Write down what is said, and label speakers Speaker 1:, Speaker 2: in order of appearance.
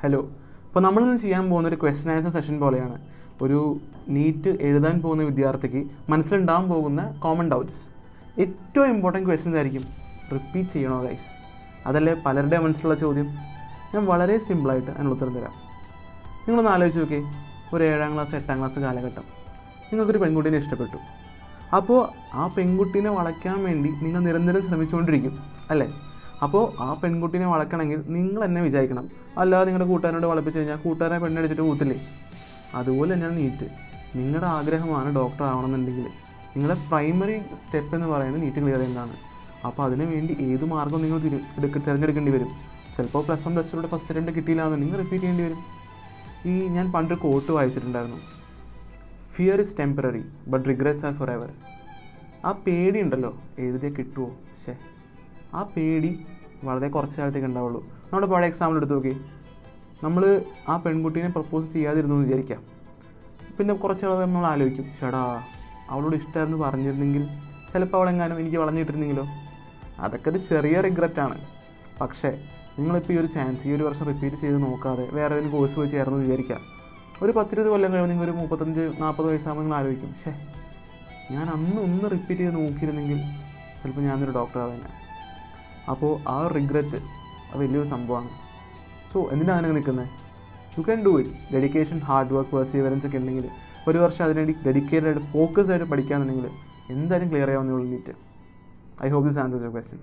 Speaker 1: Hello. അപ്പോൾ നമ്മളിന്ന് ചെയ്യാൻ പോകുന്ന ഒരു ക്വസ്റ്റൻ ആൻസർ സെഷൻ പോലെയാണ്. ഒരു നീറ്റ് എഴുതാൻ പോകുന്ന വിദ്യാർത്ഥിക്ക് മനസ്സിലുണ്ടാകാൻ പോകുന്ന കോമൺ ഡൗട്ട്സ്, ഏറ്റവും ഇമ്പോർട്ടൻറ്റ് ക്വസ്റ്റ്യൻസ് ആയിരിക്കും. റിപ്പീറ്റ് ചെയ്യണോ ഗൈസ്? അതല്ലേ പലരുടെ മനസ്സിലുള്ള ചോദ്യം. ഞാൻ വളരെ സിമ്പിളായിട്ട് അതിനുള്ള ഉത്തരം തരാം. നിങ്ങളൊന്ന് ആലോചിച്ച് നോക്കി, ഒരു 7ാം ക്ലാസ് 8ാം ക്ലാസ് കാലഘട്ടം നിങ്ങൾക്കൊരു പെൺകുട്ടീനെ ഇഷ്ടപ്പെട്ടു. അപ്പോൾ ആ പെൺകുട്ടീനെ വളയ്ക്കാൻ വേണ്ടി നിങ്ങൾ നിരന്തരം ശ്രമിച്ചുകൊണ്ടിരിക്കും അല്ലേ? അപ്പോൾ ആ പെൺകുട്ടീനെ വളയ്ക്കണമെങ്കിൽ നിങ്ങൾ എന്നെ വിചാരിക്കണം, അല്ലാതെ നിങ്ങളുടെ കൂട്ടുകാരോട് വളപ്പിച്ച് കഴിഞ്ഞാൽ കൂട്ടുകാരെ പെണ്ണടിച്ചിട്ട് കൂത്തില്ലേ? അതുപോലെ തന്നെയാണ് നീറ്റ്. നിങ്ങളുടെ ആഗ്രഹമാണ് ഡോക്ടർ ആവണമെന്നുണ്ടെങ്കിൽ നിങ്ങളുടെ പ്രൈമറി സ്റ്റെപ്പ് എന്ന് പറയുന്നത് നീറ്റ് ക്ലിയർ ചെയ്യുന്നതാണ്. അപ്പോൾ അതിനു വേണ്ടി ഏത് മാർഗ്ഗം നിങ്ങൾ തിരഞ്ഞെടുക്കേണ്ടി വരും. ചിലപ്പോൾ +1 +2 ഫസ്റ്റ് അറ്റംപ്റ്റ് കിട്ടിയില്ലാന്ന് നിങ്ങൾ റിപ്പീറ്റ് ചെയ്യേണ്ടി വരും. ഞാൻ പണ്ടൊരു കോട്ട് വായിച്ചിട്ടുണ്ടായിരുന്നു, fear is temporary but regrets are forever. ആ പേടി ഉണ്ടല്ലോ, എഴുതിയാൽ കിട്ടുമോ? ആ പേടി വളരെ കുറച്ച് കാലത്തേക്ക് ഉണ്ടാവുള്ളൂ. നമ്മുടെ പഴയ എക്സാമ്പിൾ എടുത്ത് നോക്കി, നമ്മൾ ആ പെൺകുട്ടീനെ പ്രപ്പോസ് ചെയ്യാതിരുന്നു എന്ന് വിചാരിക്കാം. പിന്നെ കുറച്ച് നാൾ നമ്മൾ ആലോചിക്കും, ചേടാ അവളോട് ഇഷ്ടമായിരുന്നു പറഞ്ഞിരുന്നെങ്കിൽ, ചിലപ്പോൾ അവളെങ്ങാനും എനിക്ക് വളഞ്ഞിട്ടിരുന്നെങ്കിലോ? അതൊക്കെ ഒരു ചെറിയ റിഗ്രറ്റാണ്. പക്ഷേ നിങ്ങളിപ്പോൾ ഈ ഒരു ചാൻസ് ഈ ഒരു വർഷം റിപ്പീറ്റ് ചെയ്ത് നോക്കാതെ വേറെ ഏതെങ്കിലും കോഴ്സ് പോയി ചേർന്ന് വിചാരിക്കാം. ഒരു 10-20 കൊല്ലം കഴിയുമ്പോൾ നിങ്ങൾ ഒരു 35-40 വയസ്സാകുമ്പോൾ നിങ്ങൾ ആലോചിക്കും, ഞാൻ ഒന്ന് റിപ്പീറ്റ് ചെയ്ത് നോക്കിയിരുന്നെങ്കിൽ ചിലപ്പോൾ ഞാനൊരു ഡോക്ടർ ആവേനെ. അപ്പോൾ ആ റിഗ്രറ്റ് അത് വലിയൊരു സംഭവമാണ്. സോ എന്തിനാണ് അങ്ങനെ നിൽക്കുന്നത്? You can do it. Dedication, hard work, perseverance ഒക്കെ ഉണ്ടെങ്കിൽ ഒരു വർഷം അതിനുവേണ്ടി ഡെഡിക്കേറ്റഡ് ആയിട്ട് ഫോക്കസ് ആയിട്ട് പഠിക്കുകയാണെന്നുണ്ടെങ്കിൽ എന്തായാലും ക്ലിയർ ചെയ്യാവുന്നേ ഉള്ളൂ NEET. I hope this answers your question.